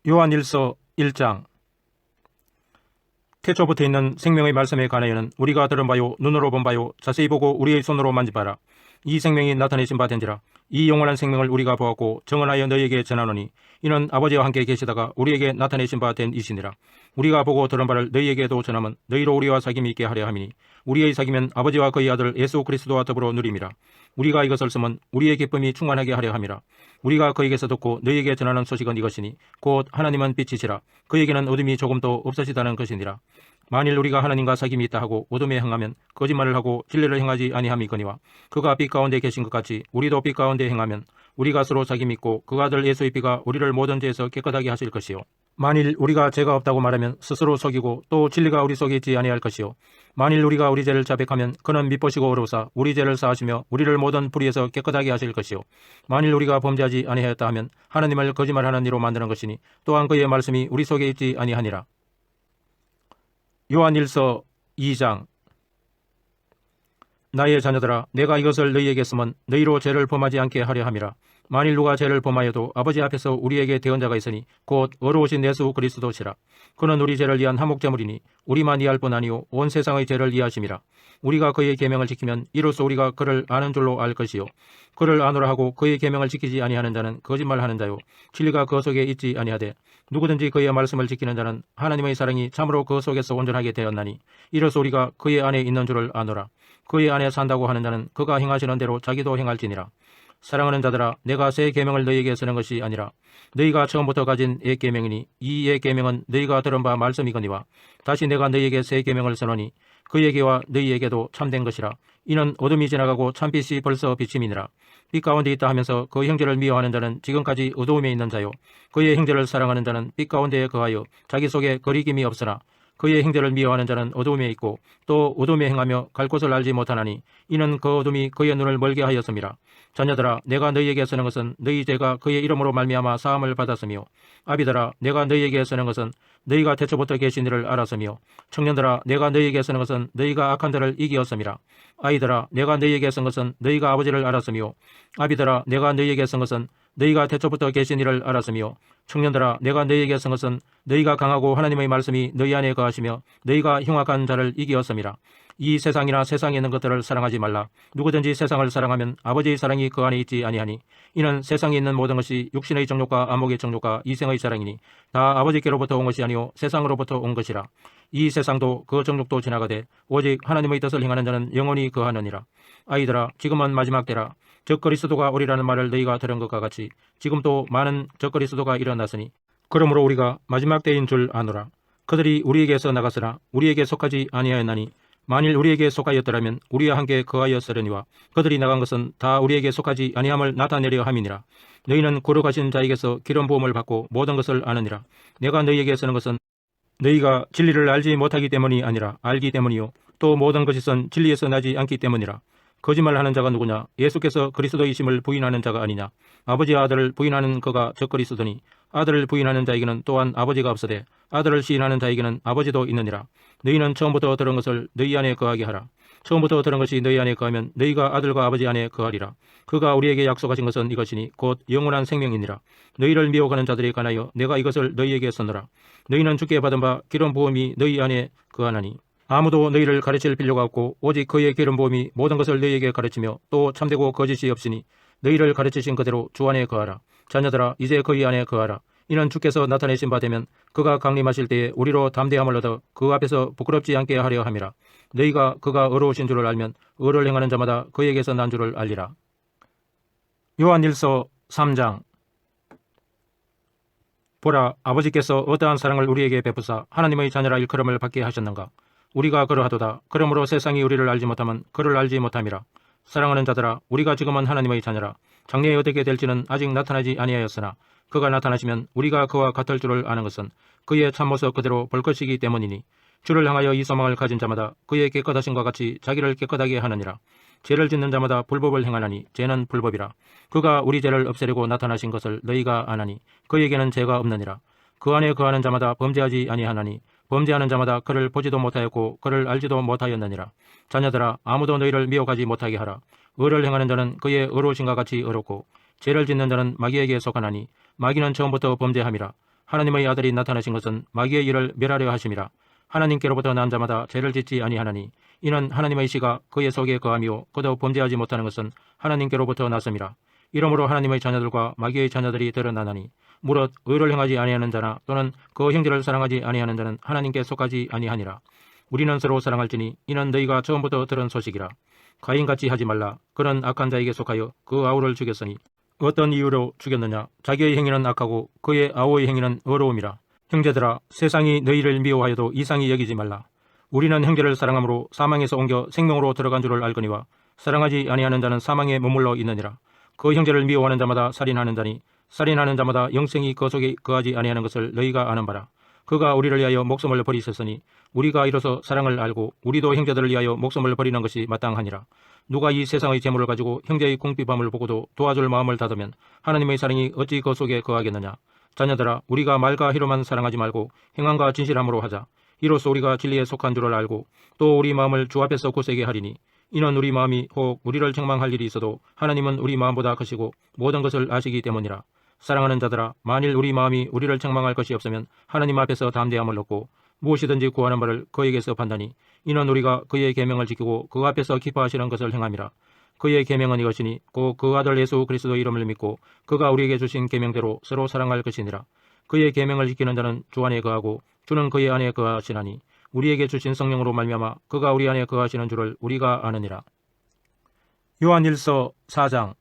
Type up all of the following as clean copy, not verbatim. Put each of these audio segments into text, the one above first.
요한일서 1장. 태초부터 있는 생명의 말씀에 관하여는 우리가 들은 바요 눈으로 본 바요 자세히 보고 우리의 손으로 만져봐라. 이 생명이 나타내신 바 된지라. 이 영원한 생명을 우리가 보았고 증언하여 너희에게 전하노니 이는 아버지와 함께 계시다가 우리에게 나타내신 바 된 이시니라. 우리가 보고 들은 바를 너희에게도 전하면 너희로 우리와 사귐이 있게 하려 함이니 우리의 사귐은 아버지와 그의 아들 예수 그리스도와 더불어 누림이라. 우리가 이것을 쓰면 우리의 기쁨이 충만하게 하려 함이라. 우리가 그에게서 듣고 너희에게 전하는 소식은 이것이니 곧 하나님은 빛이시라. 그에게는 어둠이 조금도 없으시다는 것이니라. 만일 우리가 하나님과 사귐이 있다 하고 어둠에 행하면 거짓말을 하고 진리를 행하지 아니함이거니와 그가 빛 가운데 계신 것 같이 우리도 빛 가운데 행하면 우리가 서로 사귐이 있고 그 아들 예수의 피가 우리를 모든 죄에서 깨끗하게 하실 것이요. 만일 우리가 죄가 없다고 말하면 스스로 속이고 또 진리가 우리 속에 있지 아니할 것이요. 만일 우리가 우리 죄를 자백하면 그는 미쁘시고 의로우사 우리 죄를 사하시며 우리를 모든 불의에서 깨끗하게 하실 것이요. 만일 우리가 범죄하지 아니하였다 하면 하나님을 거짓말하는 이로 만드는 것이니 또한 그의 말씀이 우리 속에 있지 아니하니라. 요한일서 2장. 나의 자녀들아, 내가 이것을 너희에게 쓰면 너희로 죄를 범하지 않게 하려 함이라. 만일 누가 죄를 범하여도 아버지 앞에서 우리에게 대언자가 있으니 곧 의로우신 예수 그리스도시라. 그는 우리 죄를 위한 한목제물이니 우리만 이해할 뿐 아니요 온 세상의 죄를 이해하심이라. 우리가 그의 계명을 지키면 이로써 우리가 그를 아는 줄로 알 것이요. 그를 아노라 하고 그의 계명을 지키지 아니하는 자는 거짓말하는 자요 진리가 그 속에 있지 아니하되 누구든지 그의 말씀을 지키는 자는 하나님의 사랑이 참으로 그 속에서 온전하게 되었나니 이로써 우리가 그의 안에 있는 줄을 아노라. 그의 안에 산다고 하는 자는 그가 행하시는 대로 자기도 행할지니라. 사랑하는 자들아, 내가 새 계명을 너희에게 쓰는 것이 아니라 너희가 처음부터 가진 옛 계명이니 이 옛 계명은 너희가 들은 바 말씀이거니와 다시 내가 너희에게 새 계명을 쓰노니 그에게와 너희에게도 참된 것이라. 이는 어둠이 지나가고 참빛이 벌써 비침이니라. 빛 가운데 있다 하면서 그 형제를 미워하는 자는 지금까지 어두움에 있는 자요 그의 형제를 사랑하는 자는 빛 가운데에 거하여 자기 속에 거리김이 없으나 그의 형제를 미워하는 자는 어두움에 있고 또 어두움에 행하며 갈 곳을 알지 못하나니 이는 그 어둠이 그의 눈을 멀게 하였음이라. 자녀들아, 내가 너희에게 쓰는 것은 너희 죄가 그의 이름으로 말미암아 사함을 받았으며 아비들아, 내가 너희에게 쓰는 것은 너희가 태초부터 계신 이를 알았으며 청년들아, 내가 너희에게 쓰는 것은 너희가 악한 자를 이기었음이라. 아이들아, 내가 너희에게 쓴 것은 너희가 아버지를 알았으며 아비들아, 내가 너희에게 쓴 것은 너희가 태초부터 계신 이를 알았으며 청년들아, 내가 너희에게 쓴 것은 너희가 강하고 하나님의 말씀이 너희 안에 거하시며 너희가 흉악한 자를 이기었음이라. 이 세상이나 세상에 있는 것들을 사랑하지 말라. 누구든지 세상을 사랑하면 아버지의 사랑이 그 안에 있지 아니하니 이는 세상에 있는 모든 것이 육신의 정욕과 안목의 정욕과 이생의 사랑이니 다 아버지께로부터 온 것이 아니요 세상으로부터 온 것이라. 이 세상도 그 정욕도 지나가되 오직 하나님의 뜻을 행하는 자는 영원히 거하느니라. 아이들아, 지금은 마지막 때라. 적 그리스도가 오리라는 말을 너희가 들은 것과 같이 지금 또 많은 적 그리스도가 일어났으니 그러므로 우리가 마지막 때인 줄 아노라. 그들이 우리에게서 나갔으나 우리에게 속하지 아니하였나니 만일 우리에게 속하였더라면 우리와 함께 거하였으려니와 그들이 나간 것은 다 우리에게 속하지 아니함을 나타내려 함이니라. 너희는 거룩하신 자에게서 기름 부음을 받고 모든 것을 아느니라. 내가 너희에게 쓰는 것은 너희가 진리를 알지 못하기 때문이 아니라 알기 때문이요 또 모든 것이 진리에서 나지 않기 때문이라. 거짓말하는 자가 누구냐? 예수께서 그리스도이심을 부인하는 자가 아니냐? 아버지와 아들을 부인하는 그가 적 그리스도니 아들을 부인하는 자에게는 또한 아버지가 없으되 아들을 시인하는 자에게는 아버지도 있느니라. 너희는 처음부터 들은 것을 너희 안에 거하게 하라. 처음부터 들은 것이 너희 안에 거하면 너희가 아들과 아버지 안에 거하리라. 그가 우리에게 약속하신 것은 이것이니 곧 영원한 생명이니라. 너희를 미워하는 자들에 관하여 내가 이것을 너희에게 써노라. 너희는 주께 받은 바 기름 부음이 너희 안에 거하나니 아무도 너희를 가르칠 필요가 없고 오직 그의 기름 부음이 모든 것을 너희에게 가르치며 또 참되고 거짓이 없으니 너희를 가르치신 그대로 주 안에 거하라. 자녀들아, 이제 그의 안에 거하라. 이는 주께서 나타내신 바 되면 그가 강림하실 때에 우리로 담대함을 얻어 그 앞에서 부끄럽지 않게 하려 함이라. 너희가 그가 의로우신 줄을 알면 의를 행하는 자마다 그에게서 난 줄을 알리라. 요한일서 3장. 보라, 아버지께서 어떠한 사랑을 우리에게 베푸사 하나님의 자녀라 일컬음을 받게 하셨는가. 우리가 그러하도다. 그러므로 세상이 우리를 알지 못하면 그를 알지 못함이라. 사랑하는 자들아, 우리가 지금은 하나님의 자녀라. 장래에 어떻게 될지는 아직 나타나지 아니하였으나 그가 나타나시면 우리가 그와 같을 줄을 아는 것은 그의 참모습 그대로 볼 것이기 때문이니 주를 향하여 이 소망을 가진 자마다 그의 깨끗하심과 같이 자기를 깨끗하게 하느니라. 죄를 짓는 자마다 불법을 행하나니 죄는 불법이라. 그가 우리 죄를 없애려고 나타나신 것을 너희가 아나니 그에게는 죄가 없느니라. 그 안에 거하는 자마다 범죄하지 아니하나니 범죄하는 자마다 그를 보지도 못하였고 그를 알지도 못하였느니라. 자녀들아, 아무도 너희를 미혹하지 못하게 하라. 의를 행하는 자는 그의 의로우심과 같이 의롭고 죄를 짓는 자는 마귀에게 속하나니 마귀는 처음부터 범죄함이라. 하나님의 아들이 나타나신 것은 마귀의 일을 멸하려 하심이라. 하나님께로부터 난 자마다 죄를 짓지 아니하나니 이는 하나님의 씨가 그의 속에 거하며 그도 범죄하지 못하는 것은 하나님께로부터 났음이라. 이러므로 하나님의 자녀들과 마귀의 자녀들이 드러나나니 무릇 의를 행하지 아니하는 자나 또는 그 형제를 사랑하지 아니하는 자는 하나님께 속하지 아니하니라. 우리는 서로 사랑할지니 이는 너희가 처음부터 들은 소식이라. 가인같이 하지 말라. 그는 악한 자에게 속하여 그 아우를 죽였으니 어떤 이유로 죽였느냐. 자기의 행위는 악하고 그의 아우의 행위는 의로움이라. 형제들아, 세상이 너희를 미워하여도 이상히 여기지 말라. 우리는 형제를 사랑함으로 사망에서 옮겨 생명으로 들어간 줄을 알거니와 사랑하지 아니하는 자는 사망에 머물러 있느니라. 그 형제를 미워하는 자마다 살인하는 자니 살인하는 자마다 영생이 그 속에 거하지 아니하는 것을 너희가 아는 바라. 그가 우리를 위하여 목숨을 버리셨으니 우리가 이로써 사랑을 알고 우리도 형제들을 위하여 목숨을 버리는 것이 마땅하니라. 누가 이 세상의 재물을 가지고 형제의 궁핍함을 보고도 도와줄 마음을 닫으면 하나님의 사랑이 어찌 그 속에 거하겠느냐. 자녀들아, 우리가 말과 희로만 사랑하지 말고 행함과 진실함으로 하자. 이로써 우리가 진리에 속한 줄을 알고 또 우리 마음을 주 앞에서 굳세게 하리니 이는 우리 마음이 혹 우리를 책망할 일이 있어도 하나님은 우리 마음보다 크시고 모든 것을 아시기 때문이라. 사랑하는 자들아, 만일 우리 마음이 우리를 책망할 것이 없으면 하나님 앞에서 담대함을 얻고 무엇이든지 구하는 바를 그에게서 판다니 이는 우리가 그의 계명을 지키고 그 앞에서 기뻐하시는 것을 행함이라. 그의 계명은 이것이니 곧 그 아들 예수 그리스도 이름을 믿고 그가 우리에게 주신 계명대로 서로 사랑할 것이니라. 그의 계명을 지키는 자는 주 안에 거하고 주는 그의 안에 거하시나니 우리에게 주신 성령으로 말미암아 그가 우리 안에 거하시는 줄을 우리가 아느니라. 요한일서 4장.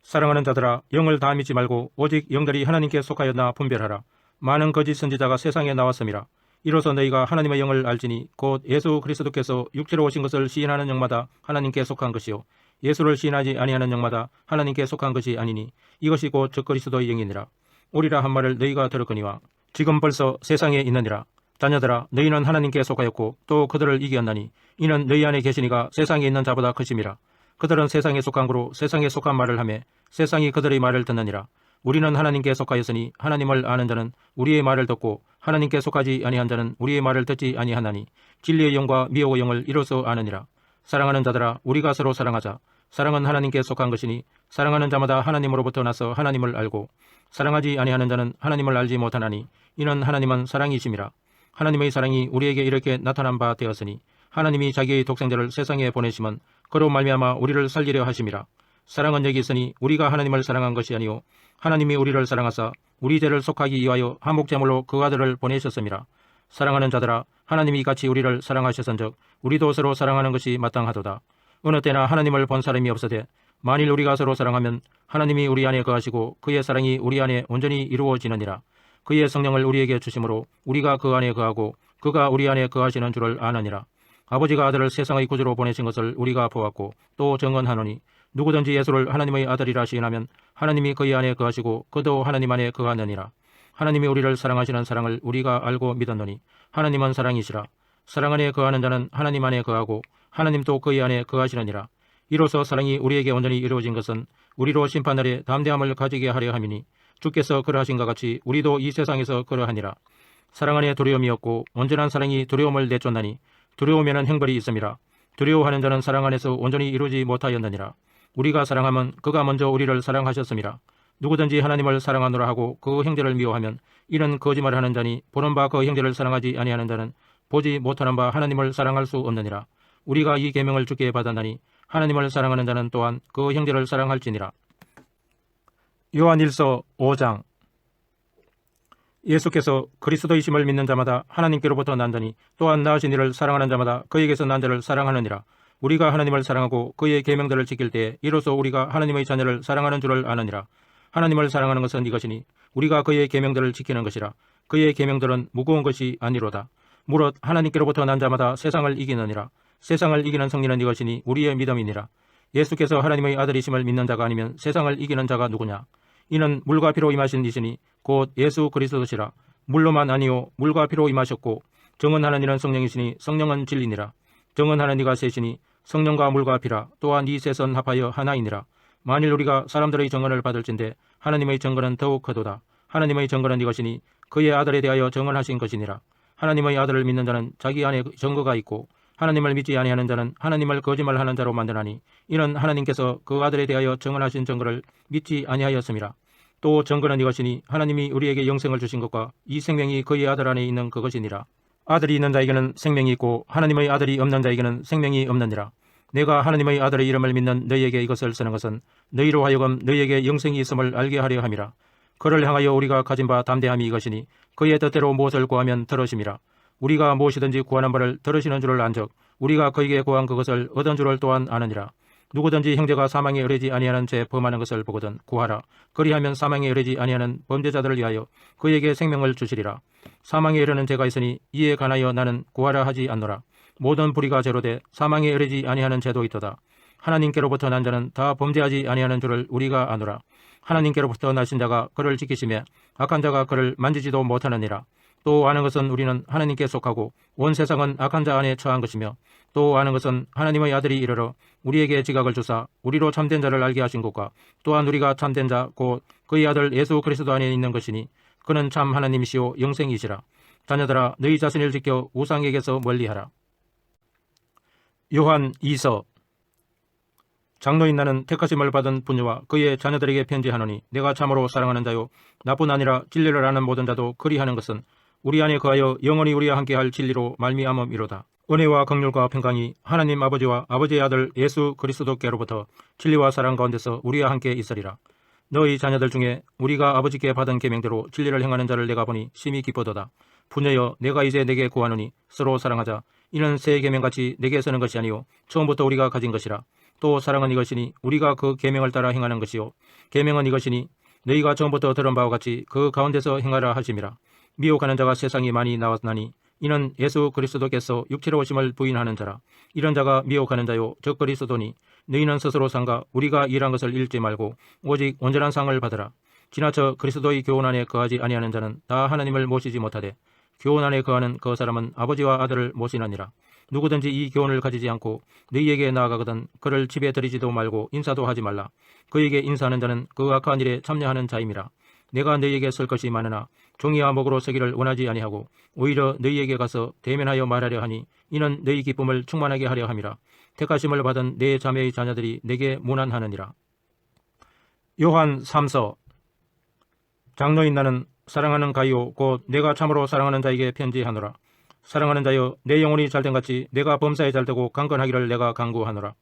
사랑하는 자들아, 영을 다 믿지 말고 오직 영들이 하나님께 속하였나 분별하라. 많은 거짓 선지자가 세상에 나왔음이라. 이로써 너희가 하나님의 영을 알지니 곧 예수 그리스도께서 육체로 오신 것을 시인하는 영마다 하나님께 속한 것이요 예수를 시인하지 아니하는 영마다 하나님께 속한 것이 아니니 이것이 곧 적그리스도의 영이니라. 오리라 한 말을 너희가 들었거니와 지금 벌써 세상에 있느니라. 자녀들아, 너희는 하나님께 속하였고 또 그들을 이기었나니 이는 너희 안에 계시니가 세상에 있는 자보다 크심이라. 그들은 세상에 속한 거로 세상에 속한 말을 하며 세상이 그들의 말을 듣느니라. 우리는 하나님께 속하였으니 하나님을 아는 자는 우리의 말을 듣고 하나님께 속하지 아니한 자는 우리의 말을 듣지 아니하나니 진리의 영과 미혹의 영을 이로써 아느니라. 사랑하는 자들아, 우리가 서로 사랑하자. 사랑은 하나님께 속한 것이니 사랑하는 자마다 하나님으로부터 나서 하나님을 알고 사랑하지 아니하는 자는 하나님을 알지 못하나니 이는 하나님은 사랑이심이라. 하나님의 사랑이 우리에게 이렇게 나타난 바 되었으니 하나님이 자기의 독생자를 세상에 보내시면 그로 말미암아 우리를 살리려 하심이라. 사랑은 여기 있으니 우리가 하나님을 사랑한 것이 아니요 하나님이 우리를 사랑하사 우리 죄를 속하기 위하여 한목제물로 그 아들을 보내셨음이라. 사랑하는 자들아, 하나님이 같이 우리를 사랑하셨은즉 우리도 서로 사랑하는 것이 마땅하도다. 어느 때나 하나님을 본 사람이 없으되 만일 우리가 서로 사랑하면 하나님이 우리 안에 거하시고 그의 사랑이 우리 안에 온전히 이루어지느니라. 그의 성령을 우리에게 주심으로 우리가 그 안에 거하고 그가 우리 안에 거하시는 줄을 아느니라. 아버지가 아들을 세상의 구주로 보내신 것을 우리가 보았고 또 증언하노니 누구든지 예수를 하나님의 아들이라 시인하면 하나님이 그의 안에 거하시고 그도 하나님 안에 거하느니라. 하나님이 우리를 사랑하시는 사랑을 우리가 알고 믿었노니 하나님은 사랑이시라. 사랑 안에 거하는 자는 하나님 안에 거하고 하나님도 그의 안에 거하시느니라. 이로써 사랑이 우리에게 온전히 이루어진 것은 우리로 심판날에 담대함을 가지게 하려 함이니 주께서 그러하신 것 같이 우리도 이 세상에서 그러하니라. 사랑 안에 두려움이 없고 온전한 사랑이 두려움을 내쫓나니 두려움에는 형벌이 있음이라. 두려워하는 자는 사랑 안에서 온전히 이루지 못하였느니라. 우리가 사랑하면 그가 먼저 우리를 사랑하셨음이라. 누구든지 하나님을 사랑하노라 하고 그 형제를 미워하면 이는 거짓말을 하는 자니 보는 바 그 형제를 사랑하지 아니하는 자는 보지 못하는 바 하나님을 사랑할 수 없느니라. 우리가 이 계명을 주께 받았나니 하나님을 사랑하는 자는 또한 그 형제를 사랑할지니라. 요한일서 5장. 예수께서 그리스도이심을 믿는 자마다 하나님께로부터 난 자니 또한 나으신 이를 사랑하는 자마다 그에게서 난 자를 사랑하느니라. 우리가 하나님을 사랑하고 그의 계명들을 지킬 때에 이로써 우리가 하나님의 자녀를 사랑하는 줄을 아느니라. 하나님을 사랑하는 것은 이것이니 우리가 그의 계명들을 지키는 것이라. 그의 계명들은 무거운 것이 아니로다. 무릇 하나님께로부터 난 자마다 세상을 이기느니라. 세상을 이기는 승리는 이것이니 우리의 믿음이니라. 예수께서 하나님의 아들이심을 믿는 자가 아니면 세상을 이기는 자가 누구냐. 이는 물과 피로 임하신 이시니 곧 예수 그리스도시라. 물로만 아니요 물과 피로 임하셨고 증언하는 이는 성령이시니 성령은 진리니라. 증언하는 이가 셋이니 성령과 물과 피라. 또한 이 셋은 합하여 하나이니라. 만일 우리가 사람들의 증언을 받을진대 하나님의 증언은 더욱 크도다. 하나님의 증언은 이것이니 그의 아들에 대하여 증언하신 것이니라. 하나님의 아들을 믿는 자는 자기 안에 증거가 있고 하나님을 믿지 아니하는 자는 하나님을 거짓말하는 자로 만드나니 이는 하나님께서 그 아들에 대하여 증언하신 증거를 믿지 아니하였음이라. 또 증거는 이것이니 하나님이 우리에게 영생을 주신 것과 이 생명이 그의 아들 안에 있는 그것이니라. 아들이 있는 자에게는 생명이 있고 하나님의 아들이 없는 자에게는 생명이 없느니라. 내가 하나님의 아들의 이름을 믿는 너희에게 이것을 쓰는 것은 너희로 하여금 너희에게 영생이 있음을 알게 하려 함이라. 그를 향하여 우리가 가진 바 담대함이 이것이니 그의 뜻대로 무엇을 구하면 들으심이라. 우리가 무엇이든지 구하는 바를 들으시는 줄을 안즉 우리가 그에게 구한 그것을 얻은 줄을 또한 아느니라. 누구든지 형제가 사망에 이르지 아니하는 죄 범하는 것을 보거든 구하라. 그리하면 사망에 이르지 아니하는 범죄자들을 위하여 그에게 생명을 주시리라. 사망에 이르는 죄가 있으니 이에 관하여 나는 구하라 하지 않노라. 모든 불의가 죄로되 사망에 이르지 아니하는 죄도 있도다. 하나님께로부터 난 자는 다 범죄하지 아니하는 줄을 우리가 아노라. 하나님께로부터 나신 자가 그를 지키시며 악한 자가 그를 만지지도 못하느니라. 또 아는 것은 우리는 하나님께 속하고 온 세상은 악한 자 안에 처한 것이며 또 아는 것은 하나님의 아들이 이르러 우리에게 지각을 주사 우리로 참된 자를 알게 하신 것과 또한 우리가 참된 자 곧 그의 아들 예수 그리스도 안에 있는 것이니 그는 참 하나님이시오 영생이시라. 자녀들아 너희 자신을 지켜 우상에게서 멀리하라. 요한 2서. 장로인 나는 택하심을 받은 분녀와 그의 자녀들에게 편지하노니 내가 참으로 사랑하는 자요 나뿐 아니라 진리를 아는 모든 자도 그리하는 것은 우리 안에 거하여 영원히 우리와 함께할 진리로 말미암음이로다. 은혜와 긍휼과 평강이 하나님 아버지와 아버지의 아들 예수 그리스도께로부터 진리와 사랑 가운데서 우리와 함께 있으리라. 너희 자녀들 중에 우리가 아버지께 받은 계명대로 진리를 행하는 자를 내가 보니 심히 기쁘도다. 분녀여 내가 이제 내게 구하노니 서로 사랑하자. 이는 새 계명같이 내게 쓰는 것이 아니요 처음부터 우리가 가진 것이라. 또 사랑은 이것이니 우리가 그 계명을 따라 행하는 것이요 계명은 이것이니 너희가 처음부터 들은 바와 같이 그 가운데서 행하라 하심이라. 미혹하는 자가 세상에 많이 나왔나니 이는 예수 그리스도께서 육체로 오심을 부인하는 자라. 이런 자가 미혹하는 자요 즉 그리스도니 너희는 스스로 상가 우리가 일한 것을 읽지 말고 오직 온전한 상을 받으라. 지나쳐 그리스도의 교훈 안에 거하지 아니하는 자는 다 하나님을 모시지 못하되 교훈 안에 거하는 그 사람은 아버지와 아들을 모시느니라. 누구든지 이 교훈을 가지지 않고 너희에게 나아가거든 그를 집에 들이지도 말고 인사도 하지 말라. 그에게 인사하는 자는 그 악한 일에 참여하는 자임이라. 내가 너희에게 쓸 것이 많으나 종이와 목으로 쓰기를 원하지 아니하고 오히려 너희에게 가서 대면하여 말하려 하니 이는 너희 기쁨을 충만하게 하려 함이라. 택하심을 받은 내 자매의 자녀들이 내게 문안하느니라. 요한 3서. 장로인 나는 사랑하는 가이오 곧 내가 참으로 사랑하는 자에게 편지하노라. 사랑하는 자여 내 영혼이 잘된 같이 내가 범사에 잘되고 강건하기를 내가 간구하노라.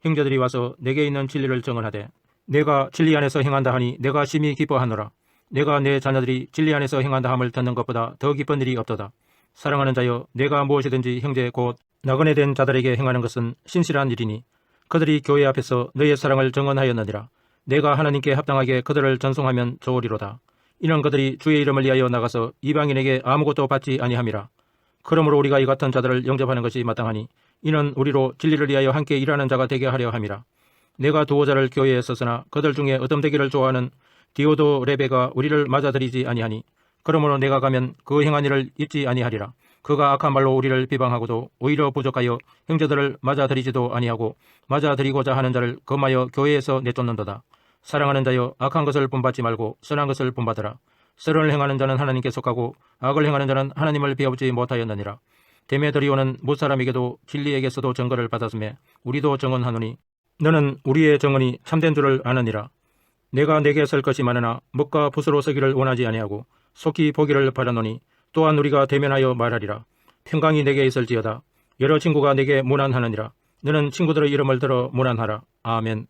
형제들이 와서 내게 있는 진리를 증언하되 내가 진리 안에서 행한다 하니 내가 심히 기뻐하노라. 내가 내 자녀들이 진리 안에서 행한다 함을 듣는 것보다 더 기쁜 일이 없도다. 사랑하는 자여 내가 무엇이든지 형제 곧 나그네 된 자들에게 행하는 것은 신실한 일이니 그들이 교회 앞에서 너의 사랑을 증언하였느니라. 내가 하나님께 합당하게 그들을 전송하면 좋으리로다. 이는 그들이 주의 이름을 위하여 나가서 이방인에게 아무것도 받지 아니함이라. 그러므로 우리가 이 같은 자들을 영접하는 것이 마땅하니 이는 우리로 진리를 위하여 함께 일하는 자가 되게 하려 함이라. 내가 두어 자를 교회에 썼으나 그들 중에 어둠되기를 좋아하는 디오도레베가 우리를 맞아들이지 아니하니 그러므로 내가 가면 그 행한 일을 잊지 아니하리라. 그가 악한 말로 우리를 비방하고도 오히려 부족하여 형제들을 맞아들이지도 아니하고 맞아들이고자 하는 자를 금하여 교회에서 내쫓는도다. 사랑하는 자여 악한 것을 본받지 말고 선한 것을 본받으라. 선을 행하는 자는 하나님께 속하고 악을 행하는 자는 하나님을 배우지 못하였느니라. 데메드리오는 무사람에게도 진리에게서도 증거를 받았으며 우리도 증언하노니 너는 우리의 증언이 참된 줄을 아느니라. 내가 내게 쓸 것이 많으나 먹과 붓으로 쓰기를 원하지 아니하고 속히 보기를 바라노니 또한 우리가 대면하여 말하리라. 평강이 내게 있을지어다. 여러 친구가 내게 문안하느니라. 너는 친구들의 이름을 들어 문안하라. 아멘.